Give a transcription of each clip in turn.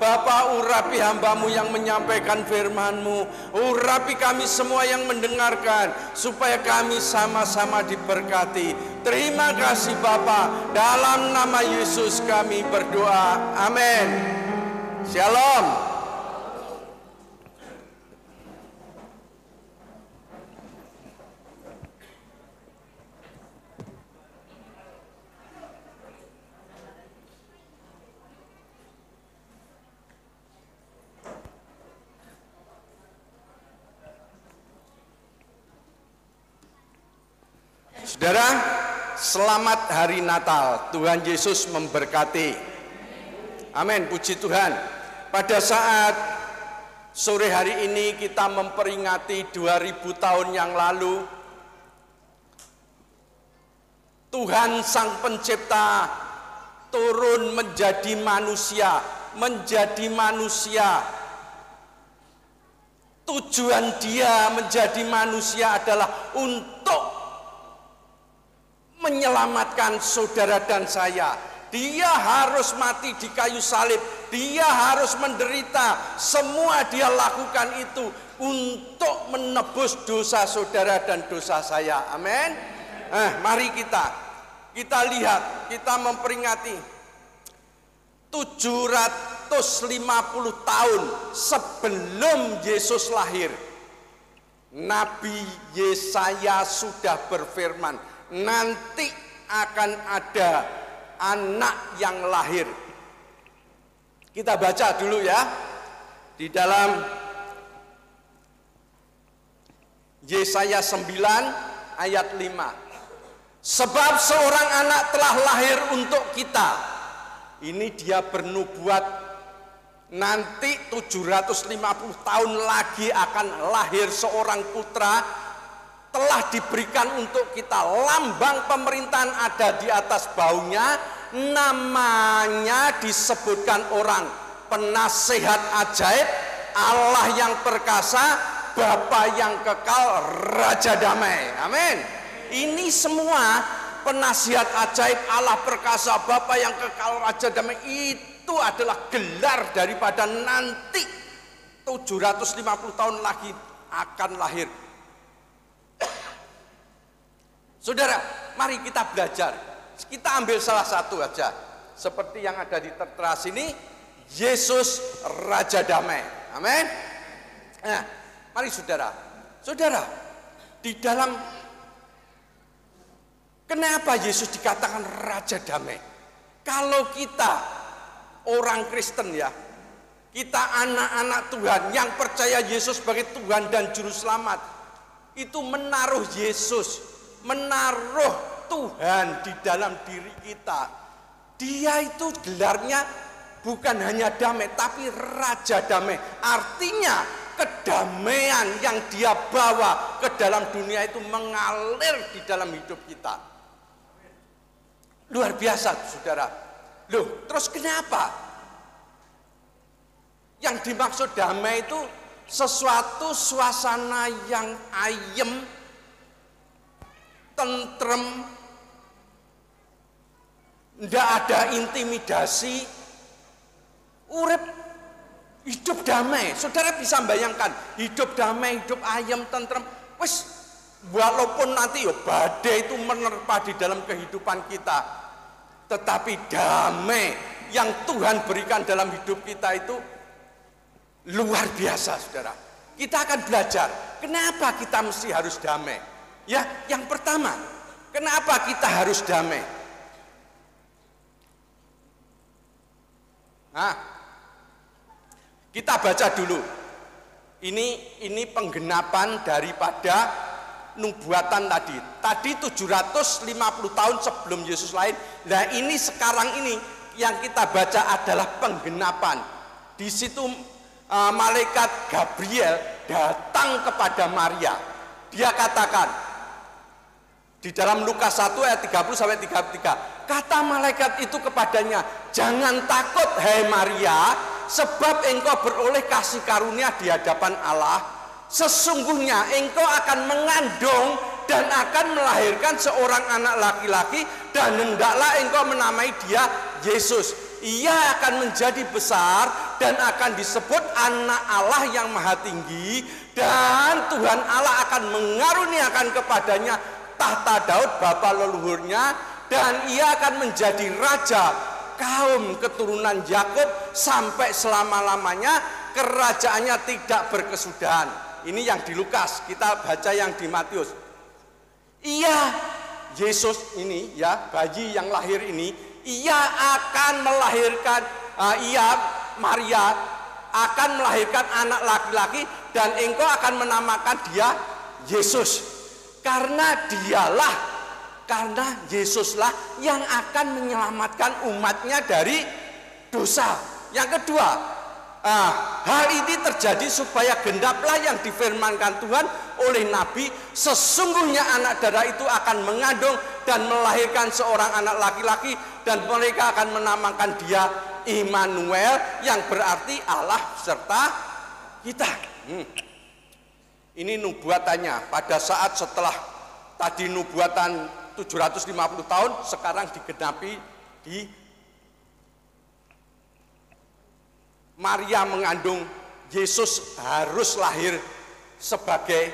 Bapa, urapi hamba-Mu yang menyampaikan firman-Mu, urapi kami semua yang mendengarkan, supaya kami sama-sama diberkati. Terima kasih Bapa, dalam nama Yesus kami berdoa, amin. Shalom. Saudara, selamat hari Natal. Tuhan Yesus memberkati. Amin, puji Tuhan. Pada saat sore hari ini kita memperingati 2000 tahun yang lalu, Tuhan Sang Pencipta turun menjadi manusia. Tujuan Dia menjadi manusia adalah untuk menyelamatkan saudara dan saya. Dia harus mati di kayu salib, Dia harus menderita. Semua Dia lakukan itu untuk menebus dosa saudara dan dosa saya. Amin. Mari kita lihat, kita memperingati 750 tahun sebelum Yesus lahir. Nabi Yesaya sudah berfirman, nanti akan ada anak yang lahir. Kita baca dulu ya, di dalam Yesaya 9 ayat 5. Sebab seorang anak telah lahir untuk kita. Ini dia bernubuat, nanti 750 tahun lagi akan lahir seorang putra, telah diberikan untuk kita. Lambang pemerintahan ada di atas baunya, namanya disebutkan orang Penasehat Ajaib, Allah yang perkasa, Bapa yang kekal, Raja Damai. Amin. Ini semua Penasihat Ajaib, Allah perkasa, Bapa yang kekal, Raja Damai, itu adalah gelar daripada nanti 750 tahun lagi akan lahir. Saudara, mari kita belajar. Kita ambil salah satu aja. Seperti yang ada di tertera sini, Yesus Raja Damai. Amin. Nah, mari saudara. Saudara, di dalam, kenapa Yesus dikatakan Raja Damai? Kalau kita orang Kristen ya, kita anak-anak Tuhan yang percaya Yesus sebagai Tuhan dan Juru Selamat, itu menaruh Yesus, menaruh Tuhan di dalam diri kita. Dia itu gelarnya bukan hanya damai, tapi Raja Damai. Artinya kedamaian yang Dia bawa ke dalam dunia itu mengalir di dalam hidup kita. Luar biasa saudara. Loh, terus kenapa? Yang dimaksud damai itu sesuatu suasana yang ayem, tentrem, tidak ada intimidasi, urip, hidup damai. Saudara bisa bayangkan, hidup damai, hidup ayem, tentrem, wis, walaupun nanti badai itu menerpa di dalam kehidupan kita, tetapi damai yang Tuhan berikan dalam hidup kita itu luar biasa saudara. Kita akan belajar, kenapa kita mesti harus damai. Ya, yang pertama, kenapa kita harus damai? Nah, kita baca dulu. Ini penggenapan daripada nubuatan tadi. Tadi 750 tahun sebelum Yesus lahir. Nah, ini sekarang ini yang kita baca adalah penggenapan. Di situ malaikat Gabriel datang kepada Maria. Dia katakan di dalam Lukas 1 ayat 30 sampai 33, kata malaikat itu kepadanya, jangan takut hai Maria, sebab engkau beroleh kasih karunia di hadapan Allah. Sesungguhnya engkau akan mengandung dan akan melahirkan seorang anak laki-laki, dan hendaklah engkau menamai dia Yesus. ia akan menjadi besar dan akan disebut anak Allah yang maha tinggi, dan Tuhan Allah akan mengaruniakan kepadanya tahta Daud bapa leluhurnya, dan ia akan menjadi raja kaum keturunan Yakub sampai selama-lamanya, kerajaannya tidak berkesudahan. Ini yang di Lukas, kita baca yang di Matius. Iya, Yesus ini ya, bayi yang lahir ini, ia akan melahirkan, Maria akan melahirkan anak laki-laki, dan engkau akan menamakan dia Yesus, karena Yesuslah yang akan menyelamatkan umatnya dari dosa. Yang kedua, hal ini terjadi supaya genaplah yang difirmankan Tuhan oleh Nabi, sesungguhnya anak darah itu akan mengandung dan melahirkan seorang anak laki-laki, dan mereka akan menamakan dia Immanuel, yang berarti Allah serta kita. Ini nubuatannya pada saat setelah tadi nubuatan 750 tahun, sekarang digenapi di Maria mengandung Yesus, harus lahir sebagai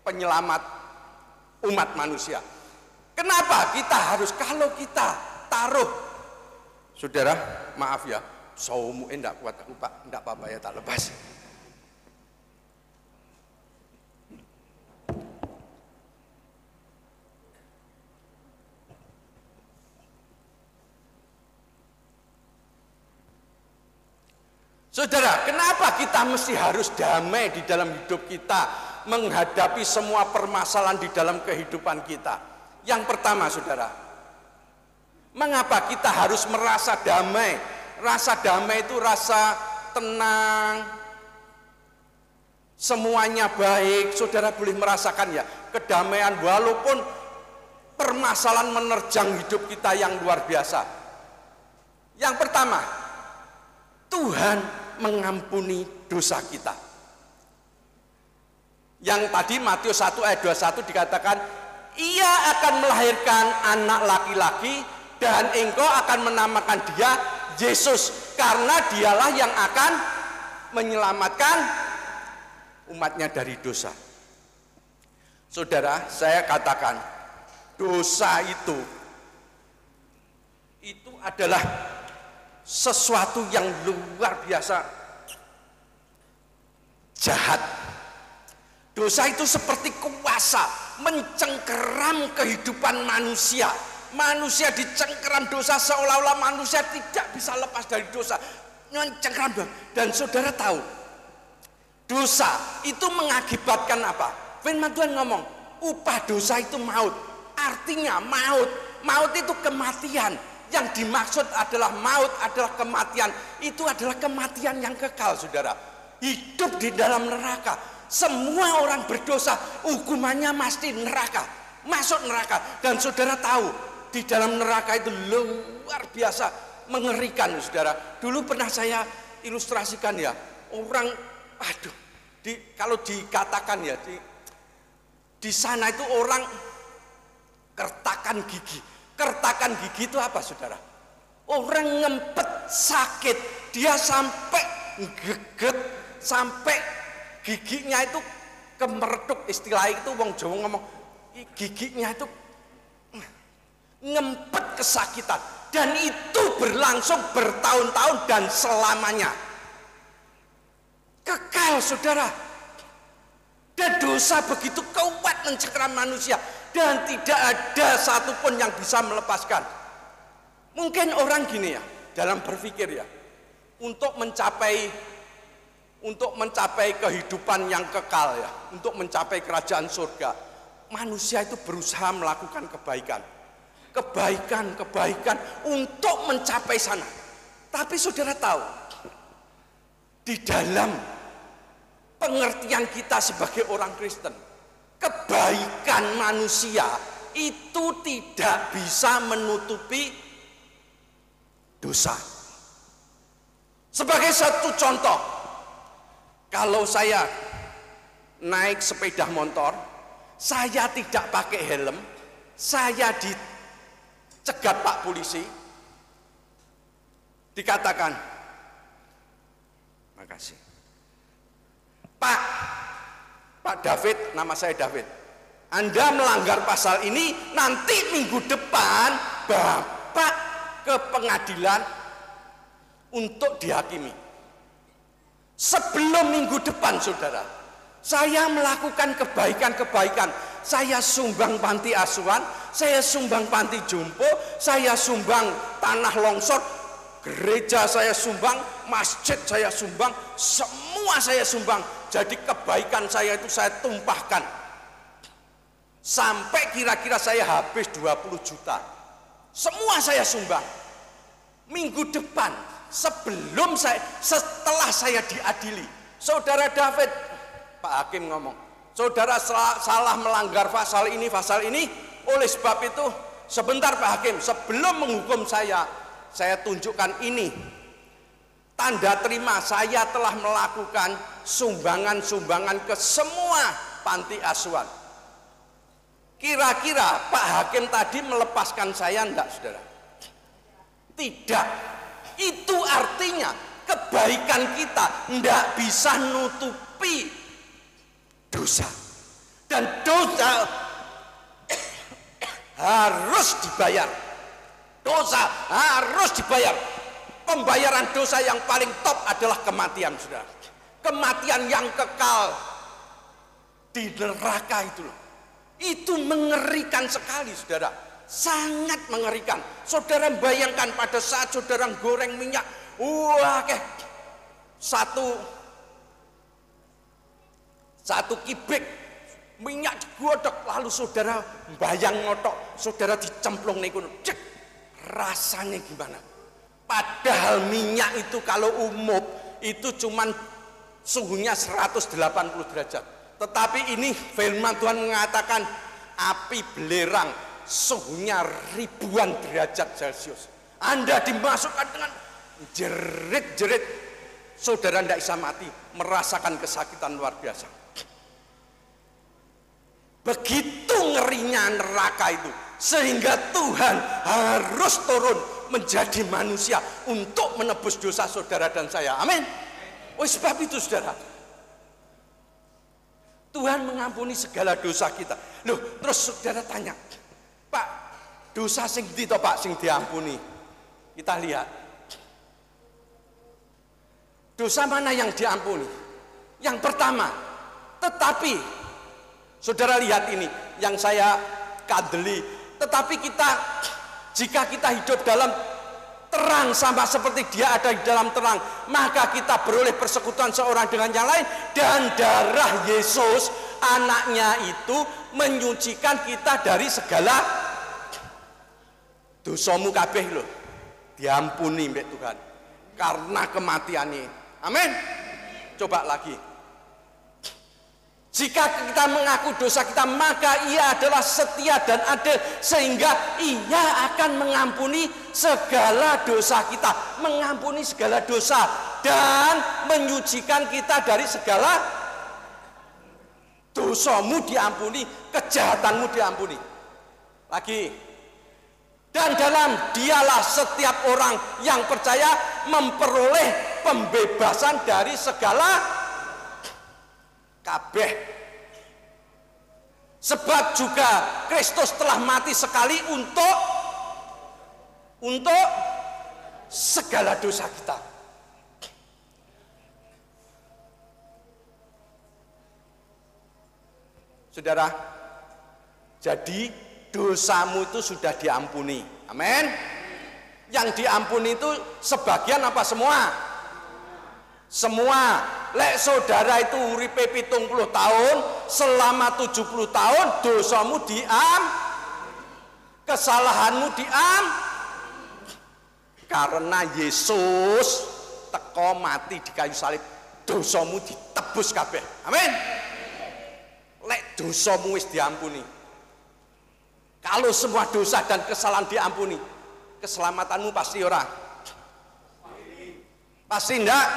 penyelamat umat manusia. Kenapa kita harus, kalau kita taruh, saudara maaf ya, saumu enggak kuat aku Pak, enggak apa-apa ya, tak lepas. Saudara, kenapa kita mesti harus damai di dalam hidup kita, menghadapi semua permasalahan di dalam kehidupan kita? Yang pertama, saudara, mengapa kita harus merasa damai? Rasa damai itu rasa tenang, semuanya baik. Saudara boleh merasakan ya, kedamaian walaupun permasalahan menerjang hidup kita yang luar biasa. Yang pertama, Tuhan mengampuni dosa kita. Yang tadi Matius 1 ayat 21 dikatakan, ia akan melahirkan anak laki-laki, dan engkau akan menamakan dia Yesus, karena dialah yang akan menyelamatkan umatnya dari dosa. Saudara, saya katakan dosa itu adalah sesuatu yang luar biasa jahat. Dosa itu seperti kuasa mencengkeram kehidupan manusia. Manusia dicengkeram dosa, seolah-olah manusia tidak bisa lepas dari dosa. Mencengkeram dosa. Dan saudara tahu, dosa itu mengakibatkan apa? Firman Tuhan ngomong, upah dosa itu maut. Artinya maut itu kematian. Yang dimaksud adalah maut, adalah kematian. Itu adalah kematian yang kekal, saudara. Hidup di dalam neraka. Semua orang berdosa, hukumannya pasti neraka, masuk neraka. Dan saudara tahu, di dalam neraka itu luar biasa mengerikan, saudara. Dulu pernah saya ilustrasikan ya, orang, kalau dikatakan ya, di sana itu orang kertakan gigi. Kertakan gigi itu apa, saudara? Orang ngempet sakit, dia sampai geget, sampai giginya itu kemeretuk, istilah itu wong Jawa ngomong, giginya itu ngempet kesakitan, dan itu berlangsung bertahun-tahun dan selamanya. Kekal, saudara. Dan dosa begitu kuat mencengkeram manusia, dan tidak ada satupun yang bisa melepaskan. Mungkin orang gini ya, dalam berpikir ya, untuk mencapai kehidupan yang kekal ya, untuk mencapai kerajaan surga, manusia itu berusaha melakukan kebaikan untuk mencapai sana. Tapi saudara tahu, di dalam pengertian kita sebagai orang Kristen, kebaikan manusia itu tidak bisa menutupi dosa. Sebagai satu contoh, kalau saya naik sepeda motor, saya tidak pakai helm, saya dicegat Pak polisi, dikatakan, makasih Pak David, nama saya David, Anda melanggar pasal ini, nanti minggu depan Bapak ke pengadilan untuk dihakimi. Sebelum minggu depan, saudara, saya melakukan kebaikan-kebaikan. Saya sumbang panti asuhan, saya sumbang panti jompo, saya sumbang tanah longsor, gereja saya sumbang, masjid saya sumbang, semua saya sumbang. Jadi kebaikan saya itu saya tumpahkan. Sampai kira-kira saya habis 20 juta. Semua saya sumbang. Minggu depan, setelah saya diadili, saudara David, Pak Hakim ngomong, saudara salah melanggar pasal ini, oleh sebab itu, sebentar Pak Hakim, sebelum menghukum saya tunjukkan ini, tanda terima saya telah melakukan sumbangan-sumbangan ke semua panti asuhan. Kira-kira Pak Hakim tadi melepaskan saya enggak, saudara? Tidak. Itu artinya kebaikan kita enggak bisa nutupi dosa. Dan dosa harus dibayar. Dosa harus dibayar. Pembayaran dosa yang paling top adalah kematian, saudara. Kematian yang kekal di neraka itu loh. Itu mengerikan sekali, saudara. Sangat mengerikan. Saudara bayangkan pada saat saudara goreng minyak, wah, satu kibik minyak digodok, lalu saudara bayang ngotok, saudara dicemplung nih, cek, rasanya gimana? Padahal minyak itu kalau umum itu cuman suhunya 180 derajat. Tetapi ini firman Tuhan mengatakan api belerang suhunya ribuan derajat Celcius. Anda dimasukkan dengan jerit-jerit, saudara tidak bisa mati, merasakan kesakitan luar biasa. Begitu ngerinya neraka itu, sehingga Tuhan harus turun menjadi manusia untuk menebus dosa saudara dan saya. Amin. Oleh sebab itu, saudara, Tuhan mengampuni segala dosa kita. Loh, terus saudara tanya, Pak, dosa sing ndi to Pak sing diampuni? Kita lihat. Dosa mana yang diampuni? Yang pertama, tetapi saudara lihat ini yang saya kadeli, tetapi jika kita hidup dalam terang sama seperti dia ada di dalam terang, maka kita beroleh persekutuan seorang dengan yang lain, dan darah Yesus anaknya itu menyucikan kita dari segala dosamu kabeh loh, diampuni mbek Tuhan karena kematiannya. Amin. Coba lagi, jika kita mengaku dosa kita, maka ia adalah setia dan adil sehingga ia akan mengampuni segala dosa kita, mengampuni segala dosa dan menyucikan kita dari segala dosamu diampuni, kejahatanmu diampuni. Lagi, dan dalam dialah setiap orang yang percaya memperoleh pembebasan dari segala kabeh. Sebab juga Kristus telah mati sekali untuk segala dosa kita. Saudara, jadi dosamu itu sudah diampuni. Amin. Yang diampuni itu sebagian apa semua? Semua. Lek saudara itu uripe 70 tahun, selama 70 tahun dosamu kesalahanmu karena Yesus teko mati di kayu salib, dosamu ditebus kabeh. Amin. Lek dosamu wis diampuni, kalau semua dosa dan kesalahan diampuni, keselamatanmu pasti ora? Pasti enggak?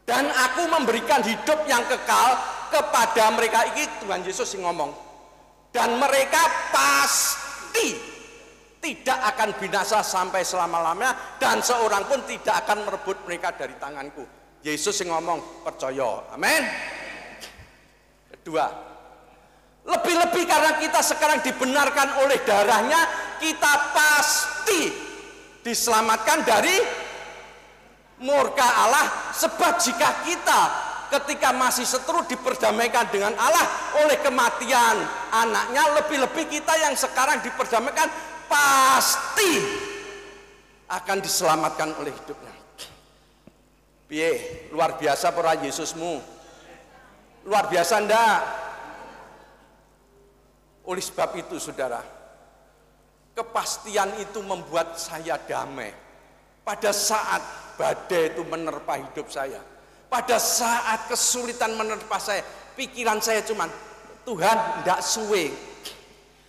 Dan aku memberikan hidup yang kekal kepada mereka. Ini Tuhan Yesus yang ngomong. Dan mereka pasti tidak akan binasa sampai selama-lamanya, dan seorang pun tidak akan merebut mereka dari tanganku. Yesus yang ngomong, percaya. Amin. Kedua, lebih-lebih karena kita sekarang dibenarkan oleh darahnya, kita pasti diselamatkan dari murka Allah. Sebab jika kita ketika masih seteru diperdamaikan dengan Allah oleh kematian anaknya, lebih-lebih kita yang sekarang diperdamaikan pasti akan diselamatkan oleh hidupnya. Piye, luar biasa para Yesusmu? Luar biasa ndak? Oleh sebab itu saudara, kepastian itu membuat saya damai. Pada saat badai itu menerpa hidup saya, pada saat kesulitan menerpa saya, pikiran saya cuman, Tuhan ndak suwe,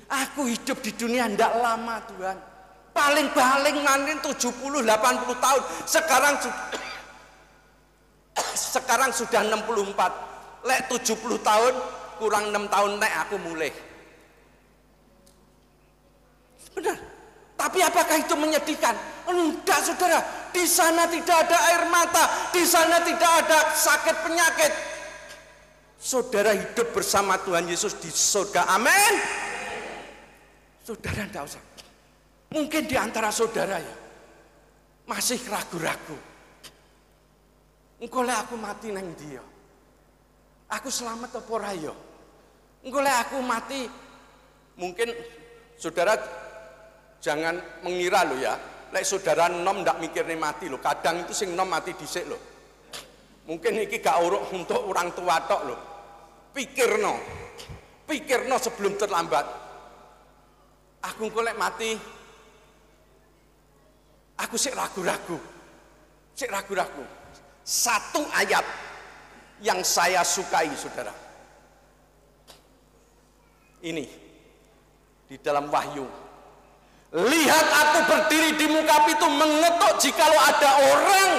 aku hidup di dunia ndak lama Tuhan, paling-paling manin 70-80 tahun, sekarang sudah 64, lek 70 tahun kurang 6 tahun nek aku mulai. Benar. Tapi apakah itu menyedihkan? Enggak saudara, di sana tidak ada air mata, di sana tidak ada sakit penyakit. Saudara hidup bersama Tuhan Yesus di surga. Amin. Saudara enggak usah. Mungkin di antara saudara ya masih ragu-ragu. Engko lek aku mati nang dia, aku selamat apa ora ya? Engko lek aku mati, mungkin saudara jangan mengira lo ya, lek saudara nom ndak mikirnya mati lo. Kadang itu sing nom mati dhisik lo. Mungkin iki gak uruk untuk orang tua tok lo. Pikirno sebelum terlambat. Aku engko lek mati, aku sik ragu-ragu. Satu ayat yang saya sukai saudara. Ini di dalam Wahyu. Lihat aku berdiri di muka pintu mengetuk, jikalau ada orang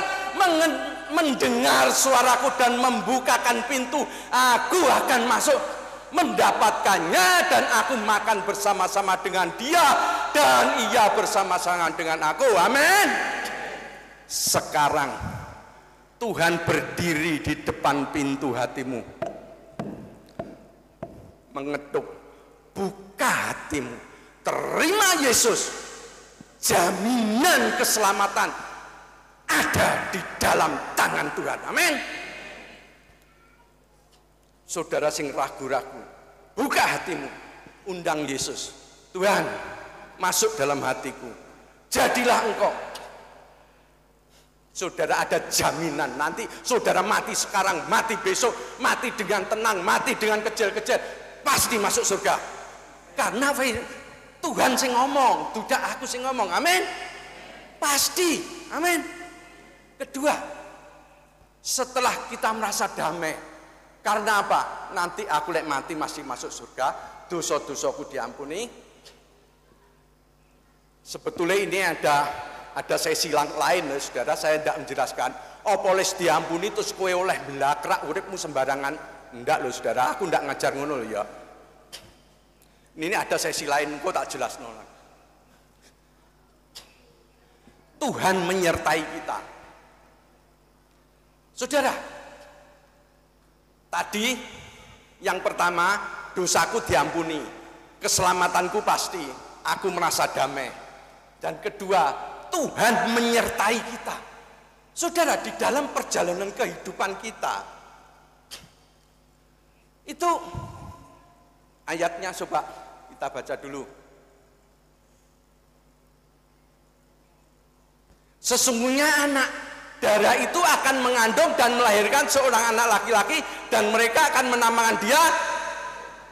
mendengar suaraku dan membukakan pintu, aku akan masuk mendapatkannya dan aku makan bersama-sama dengan dia dan ia bersama-sama dengan aku. Amin. Sekarang Tuhan berdiri di depan pintu hatimu, mengetuk, buka hatimu, terima Yesus. Jaminan keselamatan ada di dalam tangan Tuhan. Amin. Saudara sing ragu-ragu, buka hatimu, undang Yesus. Tuhan, masuk dalam hatiku, jadilah engkau. Saudara ada jaminan, nanti saudara mati sekarang, mati besok, mati dengan tenang, mati dengan kecil-kecil, pasti masuk surga. Karena Tuhan sing ngomong, tidak aku sing ngomong. Amin. Pasti. Amin. Kedua, setelah kita merasa damai, karena apa? Nanti aku lek mati masih masuk surga, dosa-dosaku diampuni. Sebetulnya ini ada sesi lain, saudara, saya tidak menjelaskan. Opolis diampuni terus kowe oleh belakrak uripmu sembarangan. Enggak loh saudara, aku tidak ngajar ngono loh ya. Ini ada sesi lain, kok tak jelas nolak. Tuhan menyertai kita. Saudara, tadi yang pertama, dosaku diampuni, keselamatanku pasti, aku merasa damai. Dan kedua, Tuhan menyertai kita. Saudara, di dalam perjalanan kehidupan kita, itu ayatnya coba kita baca dulu. Sesungguhnya anak darah itu akan mengandung dan melahirkan seorang anak laki-laki, dan mereka akan menamakan dia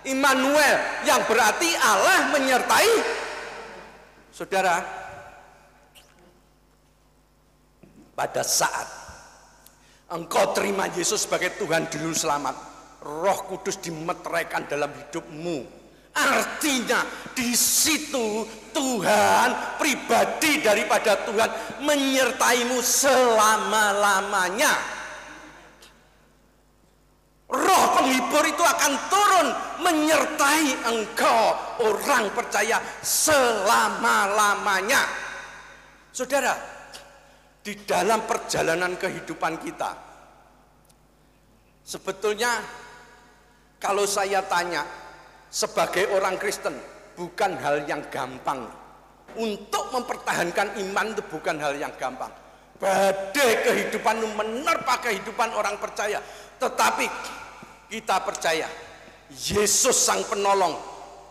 Immanuel, yang berarti Allah menyertai. Saudara, pada saat engkau terima Yesus sebagai Tuhan Juru Selamat, Roh Kudus dimeteraikan dalam hidupmu. Artinya di situ Tuhan, pribadi daripada Tuhan, menyertaimu selama-lamanya. Roh penghibur itu akan turun menyertai engkau orang percaya selama-lamanya. Saudara, di dalam perjalanan kehidupan kita, sebetulnya kalau saya tanya sebagai orang Kristen, bukan hal yang gampang. Untuk mempertahankan iman itu bukan hal yang gampang. Badai kehidupan menerpa kehidupan orang percaya. Tetapi kita percaya Yesus Sang Penolong,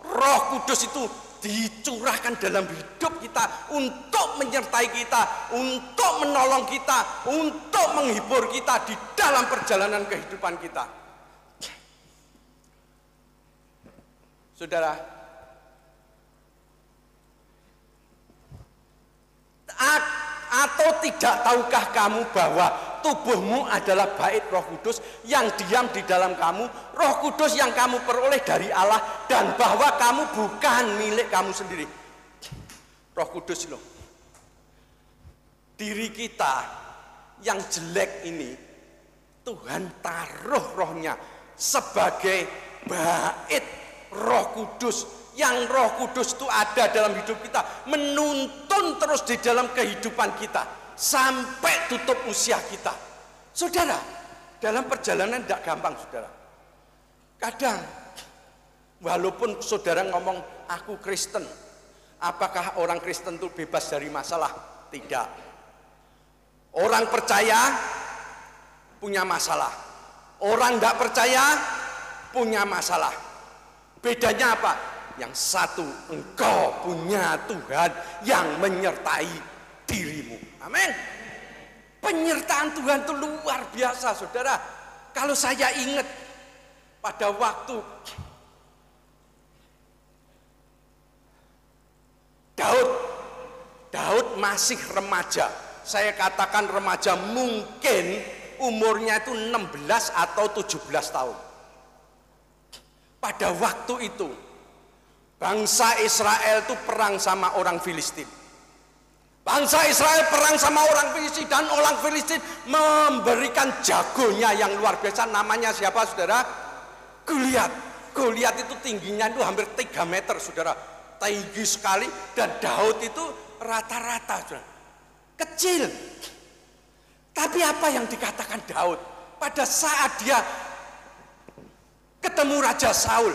Roh Kudus itu dicurahkan dalam hidup kita untuk menyertai kita, untuk menolong kita, untuk menghibur kita di dalam perjalanan kehidupan kita. Saudara, atau tidak tahukah kamu bahwa tubuhmu adalah bait Roh Kudus yang diam di dalam kamu, Roh Kudus yang kamu peroleh dari Allah, dan bahwa kamu bukan milik kamu sendiri. Roh Kudus loh, diri kita yang jelek ini Tuhan taruh rohnya sebagai bait Roh Kudus, yang Roh Kudus itu ada dalam hidup kita, menuntun terus di dalam kehidupan kita sampai tutup usia kita. Saudara, dalam perjalanan tidak gampang, saudara. Kadang walaupun saudara ngomong aku Kristen, apakah orang Kristen itu bebas dari masalah? Tidak. Orang percaya punya masalah, orang tidak percaya punya masalah. Bedanya apa? Yang satu, engkau punya Tuhan yang menyertai dirimu. Amin. Penyertaan Tuhan itu luar biasa, saudara. Kalau saya ingat pada waktu Daud masih remaja. Saya katakan remaja, mungkin umurnya itu 16 atau 17 tahun. Pada waktu itu bangsa Israel itu perang sama orang Filistin. Bangsa Israel perang sama orang Filistin, dan orang Filistin memberikan jagonya yang luar biasa. Namanya siapa, saudara? Goliat. Goliat itu tingginya itu hampir 3 meter, saudara. Tinggi sekali. Dan Daud itu rata-rata, saudara, kecil. Tapi apa yang dikatakan Daud pada saat dia ketemu Raja Saul?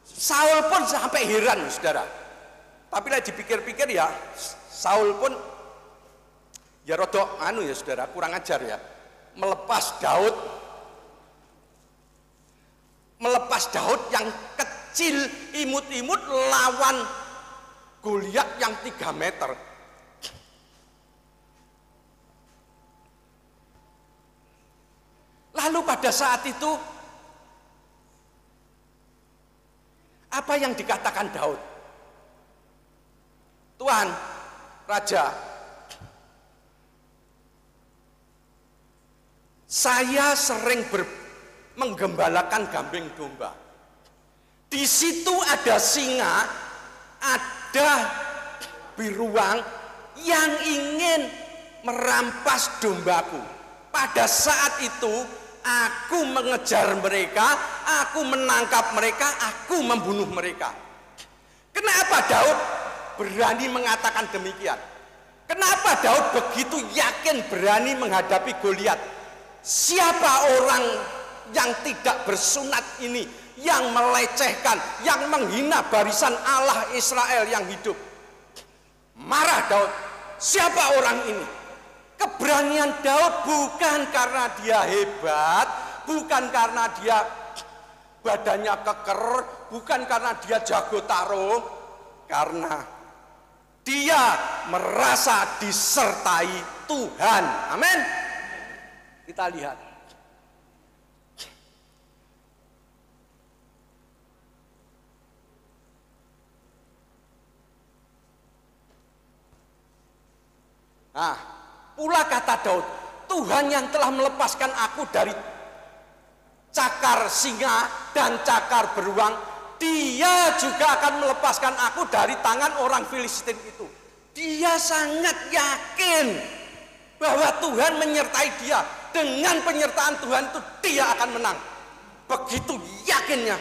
Saul pun sampai heran, saudara. Tapi lah dipikir-pikir ya, Saul pun ya rodok ya saudara, kurang ajar ya, melepas Daud yang kecil imut-imut lawan Goliat yang 3 meter. Lalu pada saat itu apa yang dikatakan Daud? Tuhan, Raja, saya sering menggembalakan kambing domba. Di situ ada singa, ada beruang yang ingin merampas dombaku. Pada saat itu aku mengejar mereka, aku menangkap mereka, aku membunuh mereka. Kenapa Daud berani mengatakan demikian? Kenapa Daud begitu yakin berani menghadapi Goliat? Siapa orang yang tidak bersunat ini, yang melecehkan, yang menghina barisan Allah Israel yang hidup? Marah Daud. Siapa orang ini? Keberanian Daud bukan karena dia hebat, bukan karena dia badannya keker, bukan karena dia jago tarung, karena dia merasa disertai Tuhan. Amin. Kita lihat. Nah, pula kata Daud, Tuhan yang telah melepaskan aku dari cakar singa dan cakar beruang, dia juga akan melepaskan aku dari tangan orang Filistin itu. Dia sangat yakin bahwa Tuhan menyertai dia. Dengan penyertaan Tuhan itu dia akan menang. Begitu yakinnya.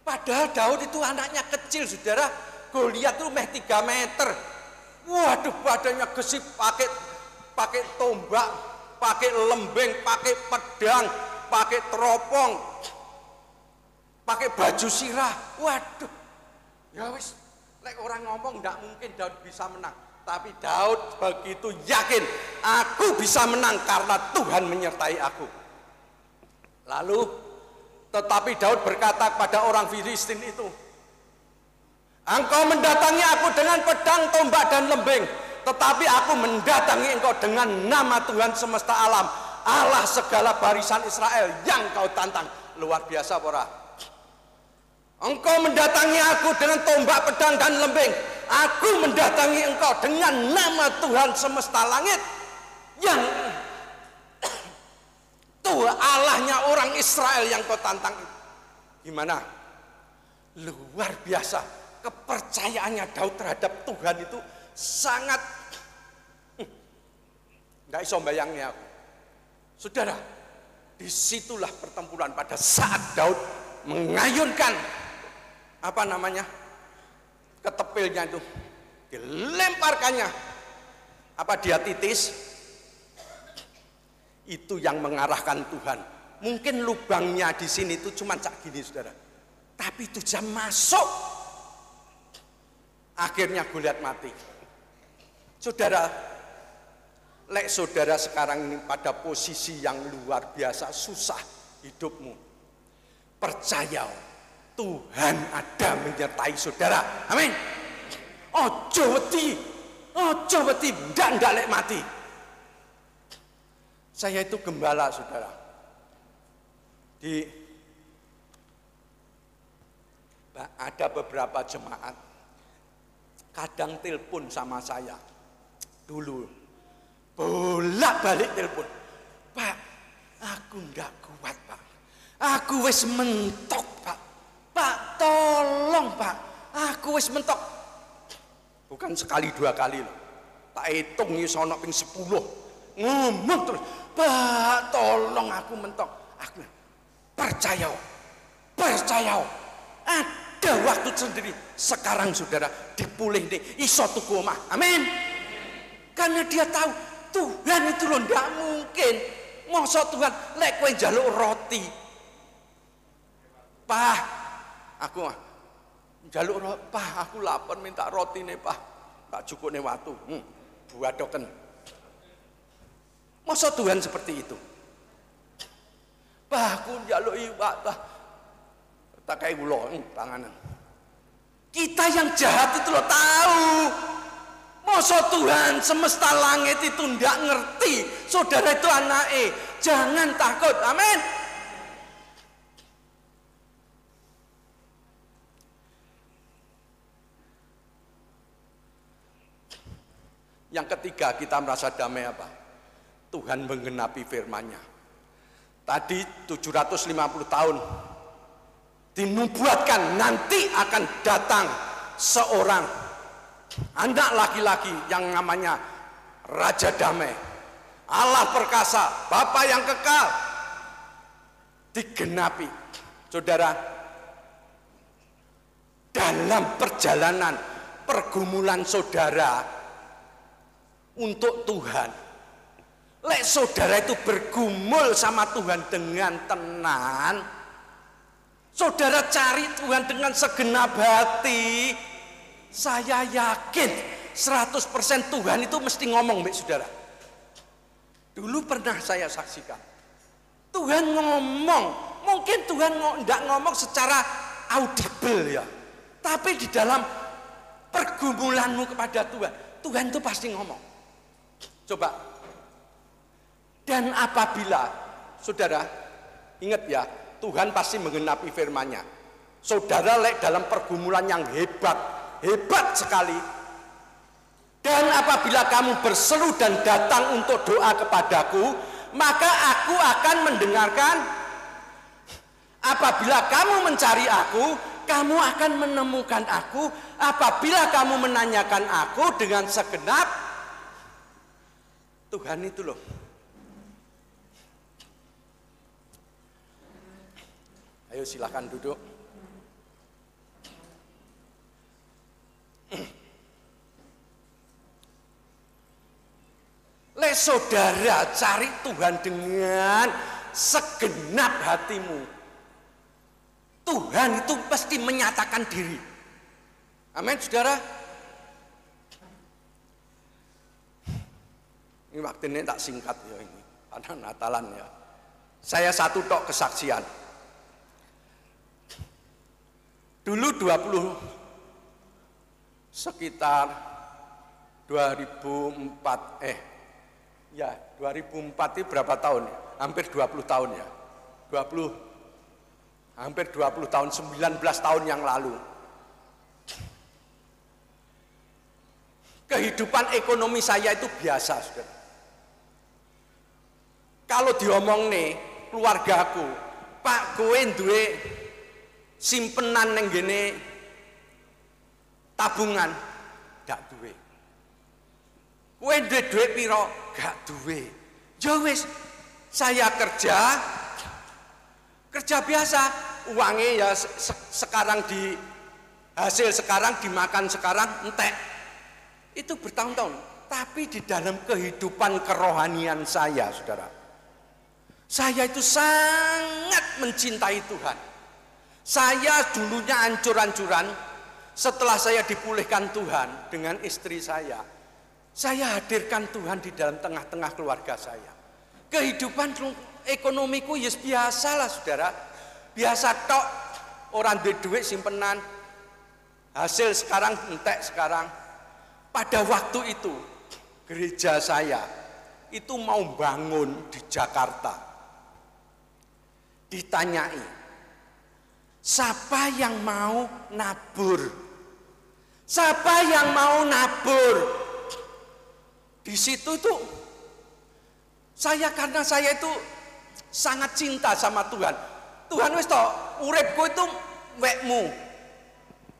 Padahal Daud itu anaknya kecil, saudara. Goliat itu 3 meter. Waduh, badannya gesit, pakai tombak, pakai lembeng, pakai pedang, pakai teropong, pakai baju sirah. Waduh, ya wis, lek orang ngomong tidak mungkin Daud bisa menang. Tapi Daud begitu yakin, aku bisa menang karena Tuhan menyertai aku. Lalu, tetapi Daud berkata kepada orang Filistin itu, engkau mendatangi aku dengan pedang, tombak, dan lembing, tetapi aku mendatangi engkau dengan nama Tuhan semesta alam, Allah segala barisan Israel yang kau tantang. Luar biasa, pora. Engkau mendatangi aku dengan tombak, pedang, dan lembing. Aku mendatangi engkau dengan nama Tuhan semesta langit yang Tuhan Allahnya orang Israel yang kau tantang. Gimana? Luar biasa. Kepercayaannya Daud terhadap Tuhan itu sangat nggak iso bayangnya aku. Saudara, disitulah pertempuran pada saat Daud mengayunkan ketepilnya itu, dilemparkannya. Apa dia titis? Itu yang mengarahkan Tuhan. Mungkin lubangnya di sini itu cuma cak gini, saudara. Tapi itu jam masuk. Akhirnya Goliat mati. Saudara, lek saudara sekarang ini pada posisi yang luar biasa susah hidupmu, percaya Tuhan ada menyertai saudara. Amin. Ojo wedi, ndak lek mati. Saya itu gembala, saudara. Ada beberapa jemaat kadang telepon sama saya dulu, bolak-balik telepon, Pak, aku ndak kuat, Pak, aku wis mentok, Pak, tolong, Pak, aku wis mentok. Bukan sekali 2 kali loh, tak hitung iso ono ping 10 ngomong terus, Pak, tolong aku mentok. Aku percaya, ada waktu sendiri. Sekarang saudara dipulih nih, iso tuku omah. Amin. Karena dia tahu Tuhan itu loh ndak mungkin. Masa Tuhan lek kowe njaluk roti, Pak, aku njaluk roti, Pak, aku lapar minta roti nih, Pak, tak cukup nih watu, buadoken. Masa Tuhan seperti itu? Pak, aku njaluk iwak, Pak, tak kayak ulo panganan. Kita yang jahat itu lo tahu. Masa Tuhan semesta langit itu ndak ngerti saudara itu anake. Jangan takut. Amin. Yang ketiga, kita merasa damai apa? Tuhan menggenapi firman-Nya. Tadi 750 tahun dinubuatkan nanti akan datang seorang anak laki-laki yang namanya Raja Damai, Allah perkasa, Bapa yang kekal. Digenapi. Saudara, dalam perjalanan pergumulan saudara untuk Tuhan, lek saudara itu bergumul sama Tuhan dengan tenan, saudara cari Tuhan dengan segenap hati, saya yakin 100% Tuhan itu mesti ngomong, Mbak saudara. Dulu pernah saya saksikan Tuhan ngomong, mungkin Tuhan tidak ngomong secara audible ya, tapi di dalam pergumulanmu kepada Tuhan, Tuhan itu pasti ngomong. Coba. Dan apabila saudara ingat ya, Tuhan pasti menggenapi firman-Nya. Saudara lek dalam pergumulan yang hebat sekali. Dan apabila kamu berseru dan datang untuk doa kepadaku, maka aku akan mendengarkan. Apabila kamu mencari aku, kamu akan menemukan aku. Apabila kamu menanyakan aku dengan segenap. Tuhan itu loh. Ayo silakan duduk. Saudara cari Tuhan dengan segenap hatimu. Tuhan itu pasti menyatakan diri. Amin, saudara. Ini waktu ini tak singkat ya ini, karena Natalan ya. Saya satu tok kesaksian. Dulu 20 sekitar 2004 2004 itu berapa tahun ya? Hampir 20 tahun ya. Hampir 20 tahun, 19 tahun yang lalu. Kehidupan ekonomi saya itu biasa, saudara. Kalau diomong nih, keluargaku, Pak kowe duwe simpenan neng gene tabungan, gak duwe. Kowe duwe duit piro? Gak duwe. Ya wis, saya kerja biasa, uangnya ya sekarang di hasil sekarang dimakan sekarang entek. Itu bertahun-tahun. Tapi di dalam kehidupan kerohanian saya, saudara, saya itu sangat mencintai Tuhan. Saya dulunya hancur-hancuran, setelah saya dipulihkan Tuhan dengan istri saya hadirkan Tuhan di dalam tengah-tengah keluarga saya. Kehidupan ekonomiku ya biasalah, saudara. Biasa tok, orang duit simpenan, hasil sekarang entek sekarang. Pada waktu itu gereja saya itu mau bangun di Jakarta. Ditanyai, siapa yang mau nabur? Siapa yang mau nabur? Di situ tuh karena saya itu sangat cinta sama Tuhan. Tuhan wis to, uripku itu wekmu.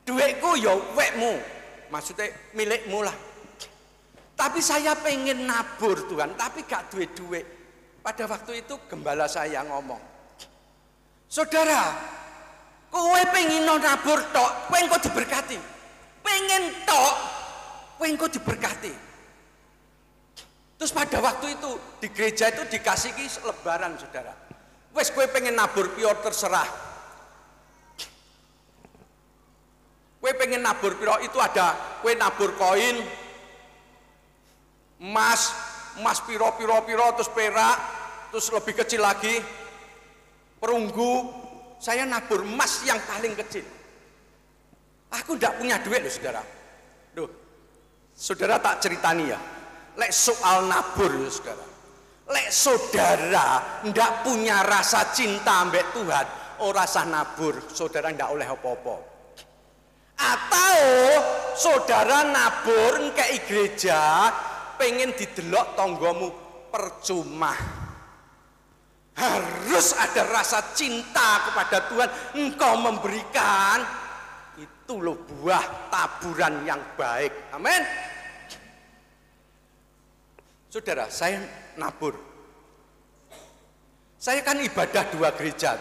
Duitku ya wekmu. Maksudnya milikmu lah. Tapi saya pengen nabur Tuhan, tapi gak duit. Pada waktu itu gembala saya ngomong, saudara, kowe pengen nabur tok, kowe engko diberkati. Pengen tok, kowe engko diberkati. Terus pada waktu itu di gereja itu dikasih lebaran, saudara. Wes kowe pengen nabur piro terserah. Kowe pengen nabur piro itu ada, kowe nabur koin, emas piro terus perak, terus lebih kecil lagi perunggu. Saya nabur emas yang paling kecil. Aku tidak punya duit loh, saudara. Duh, saudara tak ceritani ya. Lek soal nabur, saudara. Lek saudara ndak punya rasa cinta ambek Tuhan, ora sah nabur, saudara ndak oleh apa-apa. Atau saudara nabur ngkei gereja, pengen didelok tonggomu, percuma. Harus ada rasa cinta kepada Tuhan, engkau memberikan. Itu loh buah taburan yang baik. Amin. Saudara, saya nabur. Saya kan ibadah 2 gereja,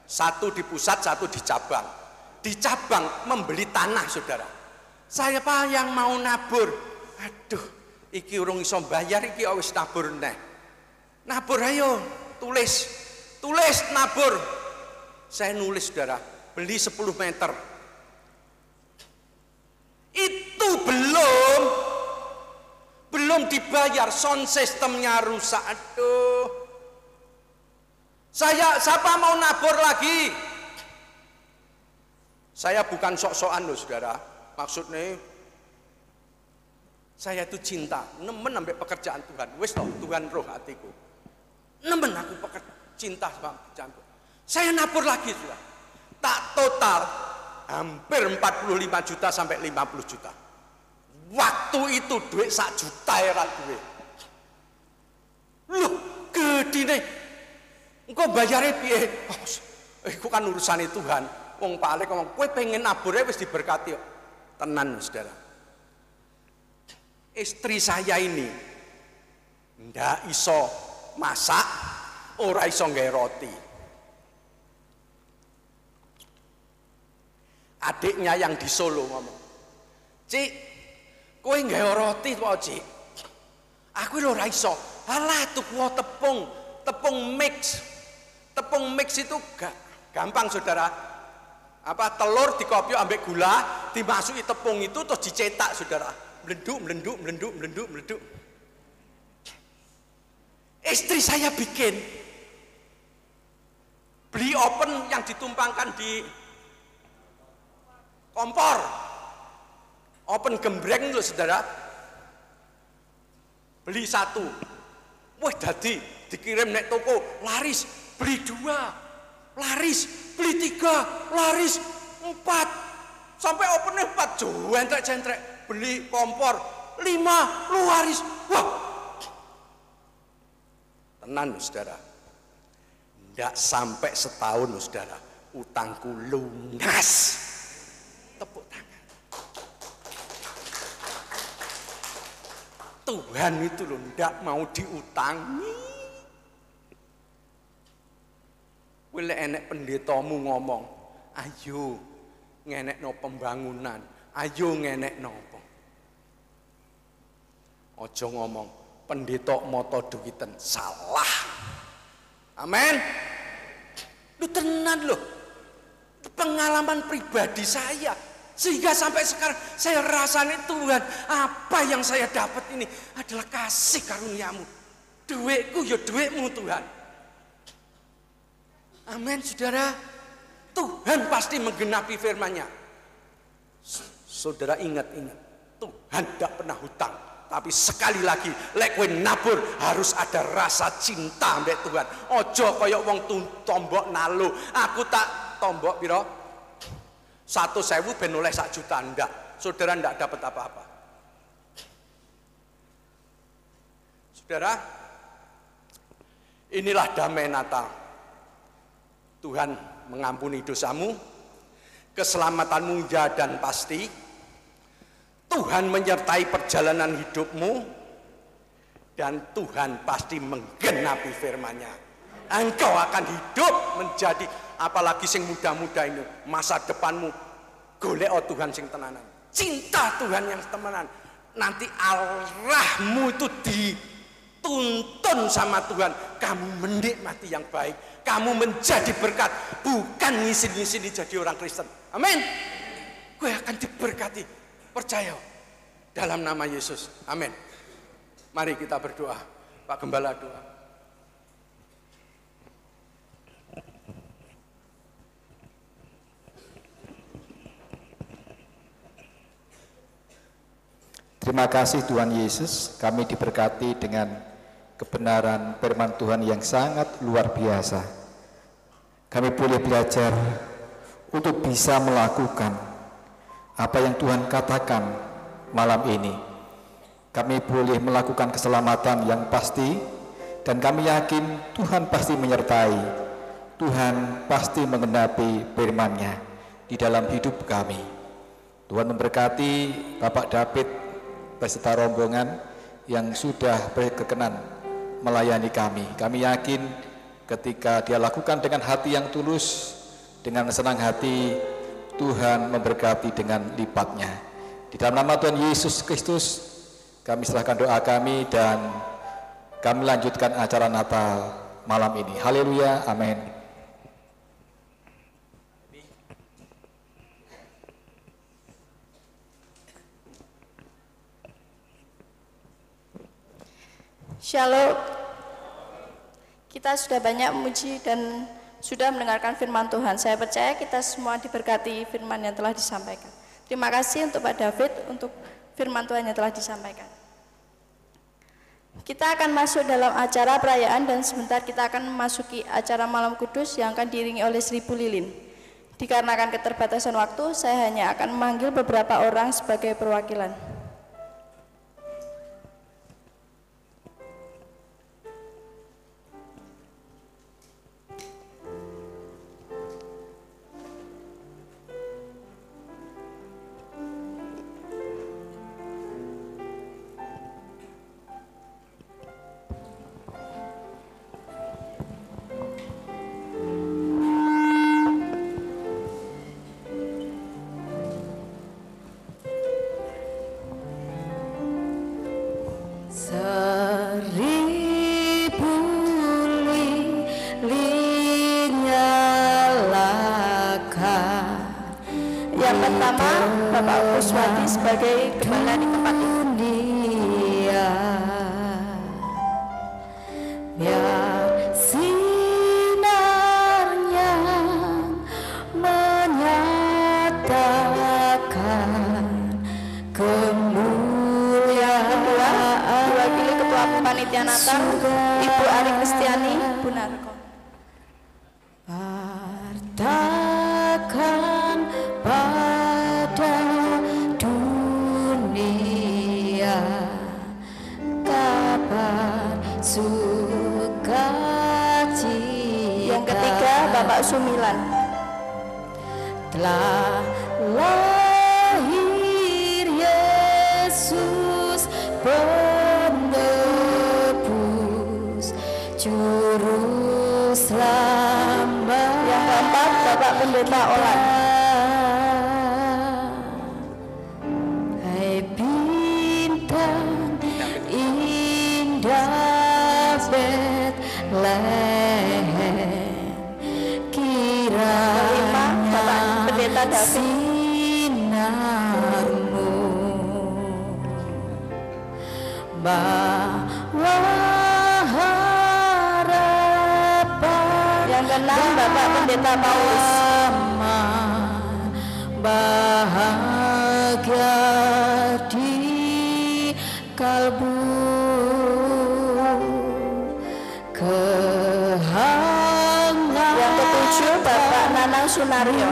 satu di pusat, satu di cabang. Di cabang membeli tanah, saudara. Saya Pak yang mau nabur. Aduh, iki urung iso bayar, iki wis nabur neh. Nabur ayo, tulis nabur. Saya nulis, saudara, beli 10 meter. Itu belum dibayar, sound sistemnya rusak. Aduh. Siapa mau nabur lagi? Saya bukan sok-sokan loh, saudara. Maksudnya saya itu cinta, nemen sampai pekerjaan Tuhan. Wes toh, Tuhan roh hatiku. Nemen aku cinta sama pekerjaan Tuhan. Saya nabur lagi, saudara. Tak total hampir 45 juta sampai 50 juta. Waktu itu duit 1 juta era duit. Loh, gede nih. Engkau bayarnya piye? Itu kan urusan Tuhan. Wong paling ngomong, kowe pengen naburnya wis diberkati. Tenan, saudara. Istri saya ini ndak iso masak, ora iso nggawe roti. Adiknya yang di Solo ngomong, "Cik, kowe nggawe roti to, Cik?" Aku lho ora iso. Alah tuku tepung mix. Tepung mix itu gampang Saudara. Telur dikopiok ambek gula, dimasuki tepung itu terus dicetak Saudara. Melenduk. Istri saya bikin. Beli oven yang ditumpangkan di kompor. Oven gembreng loh Saudara. Beli satu. Wah dadi dikirim nek toko laris. Beli dua. Laris. Beli tiga. Laris. 4. Sampai ovennya 4. Jentrek-jentrek. Beli kompor 5. Laris. Wah. Tenan loh Saudara. Nggak sampai setahun loh Saudara. Utangku lunas. Tepuk tangan. Tuhan itu loh ndak mau diutangi. Wile enek pendetamu ngomong, ayo ngenekno pembangunan, ayo ngenekno apa. Ojo ngomong pendeta moto duwiten, salah. Amin. Lu tenan loh. Pengalaman pribadi saya. Sehingga sampai sekarang saya rasanya Tuhan, apa yang saya dapat ini adalah kasih karuniamu. Duitku ya duitmu Tuhan. Amin Saudara. Tuhan pasti menggenapi firman-Nya. Saudara ingat, Tuhan tidak pernah hutang. Tapi sekali lagi, lek kowe nabur harus ada rasa cinta mbek Tuhan. Ojo kaya wong tombok nalo. Aku tak tombok piro? 1.000 ben oleh 1 juta, ndak. Saudara ndak dapat apa-apa. Saudara, inilah damai Natal. Tuhan mengampuni dosamu, keselamatanmu ya dan pasti. Tuhan menyertai perjalanan hidupmu, dan Tuhan pasti menggenapi firman-Nya. Engkau akan hidup menjadi, apalagi sing muda-muda ini, masa depanmu golek Tuhan sing tenanan, cinta Tuhan yang tenanan. Nanti arahmu itu dituntun sama Tuhan, kamu menikmati yang baik, kamu menjadi berkat, bukan ngisi-ngisi jadi orang Kristen. Amin. Gue akan diberkati, percaya dalam nama Yesus. Amin. Mari kita berdoa. Pak Gembala doa. Terima kasih Tuhan Yesus, kami diberkati dengan kebenaran firman Tuhan yang sangat luar biasa. Kami boleh belajar untuk bisa melakukan apa yang Tuhan katakan malam ini. Kami boleh melakukan keselamatan yang pasti, dan kami yakin Tuhan pasti menyertai. Tuhan pasti menggenapi firman-Nya di dalam hidup kami. Tuhan memberkati Bapak David beserta rombongan yang sudah berkenan melayani kami. Kami yakin ketika dia lakukan dengan hati yang tulus, dengan senang hati, Tuhan memberkati dengan lipatnya. Di dalam nama Tuhan Yesus Kristus, kami serahkan doa kami dan kami lanjutkan acara Natal malam ini. Haleluya, amin. Shalom. Kita sudah banyak memuji dan sudah mendengarkan firman Tuhan. Saya percaya kita semua diberkati firman yang telah disampaikan. Terima kasih untuk Pak David untuk firman Tuhan yang telah disampaikan. Kita akan masuk dalam acara perayaan dan sebentar kita akan memasuki acara malam kudus yang akan diiringi oleh 1000 lilin. Dikarenakan keterbatasan waktu, saya hanya akan memanggil beberapa orang sebagai perwakilan. Seribu lilin nyalakan. Yang pertama, Bapak Kuswati sebagai gembala di tempat ini. Biar sinarnya menyatakan kemuliaan. Diwakili Ketua Panitia Natal, Ibu Ari Kristiani Bunarko. Wartakan pada dunia kabar sukacita. Yang ketiga, Bapak Sumilan. Telah lahir Yesus penebus juru selamat. Yang keempat, Bapak Pendeta Olan. Hai bintang indah Betlehem, Kelima, Bapak Pendeta David. sinarmu bawa harapan. Yang keenam, Bapak Pendeta Paulus. Bahagia di kalbu, kehangat. Yang ketujuh, Bapak Nanang Sunaryo.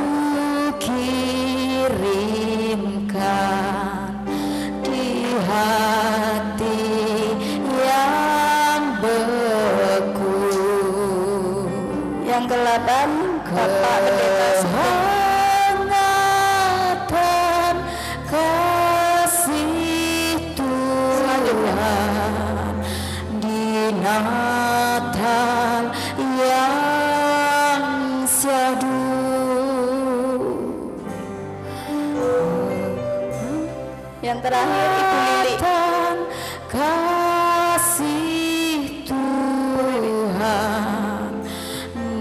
Kirimkan di hati yang beku. Yang ke-8, Bapak Pendeta Sugeng. Kehangatan kasih Tuhan di Natal yang syahdu. Yang terakhir, Ibu Lili. Kehangatan kasih Tuhan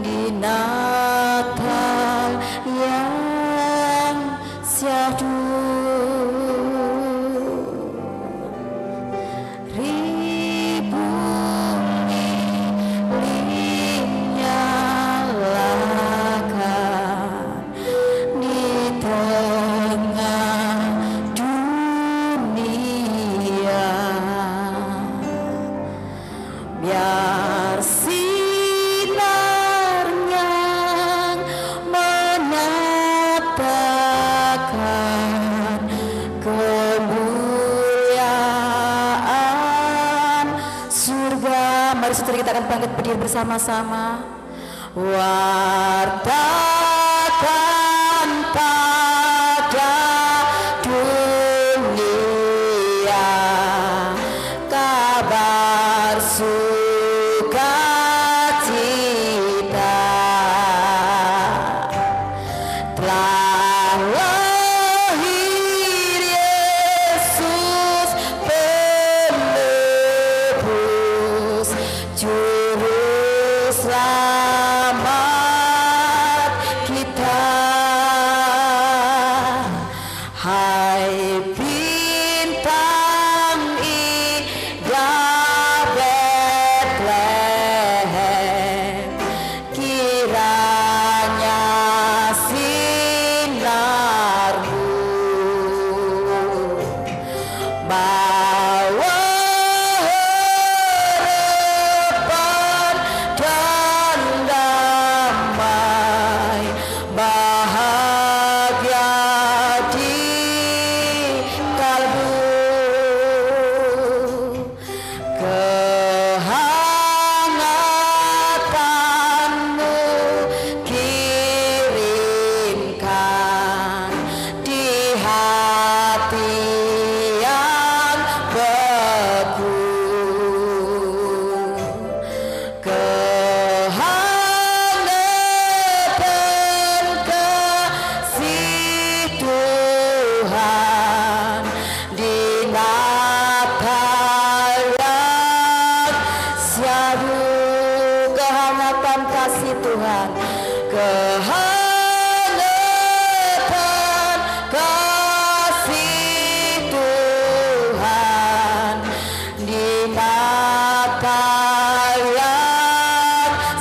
di Natal yang syahdu. Ribu lilin nyalakan di tengah dunia. Biar sinarnya menyatakan kemuliaan surga. Mari saudara kita akan bangkit berdiri bersama-sama. Wartakan pada dunia kabar sukacita. Telah lahir Yesus penebus juru selamat kita. Hai bintang indah Betlehem, Ninakayan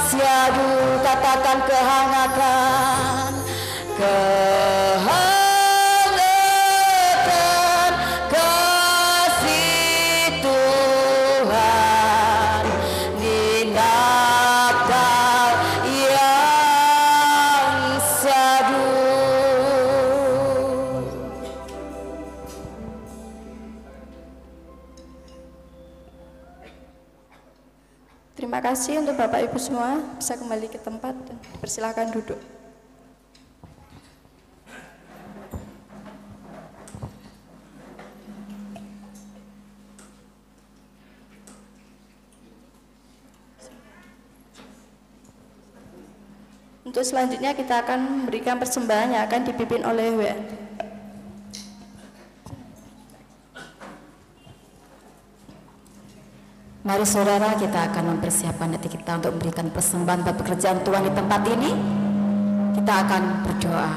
siadu katakan kehangatan, kehangatan kasih Tuhan. Ninakayan siadu. Terima kasih untuk Bapak Ibu semua, bisa kembali ke tempat dan dipersilakan duduk. Untuk selanjutnya kita akan memberikan persembahan yang akan dipimpin oleh WN. Mari saudara, kita akan mempersiapkan hati kita untuk memberikan persembahan buat pekerjaan Tuhan di tempat ini. Kita akan berdoa.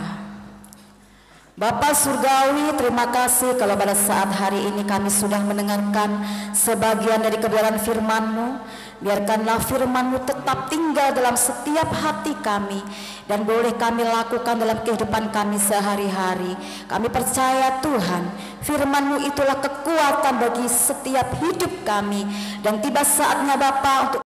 Bapa Surgawi, terima kasih kalau pada saat hari ini kami sudah mendengarkan sebagian dari kebenaran firman-Mu. Biarkanlah firman-Mu tetap tinggal dalam setiap hati kami dan boleh kami lakukan dalam kehidupan kami sehari-hari. Kami percaya Tuhan, firman-Mu itulah kekuatan bagi setiap hidup kami, dan tiba saatnya Bapa untuk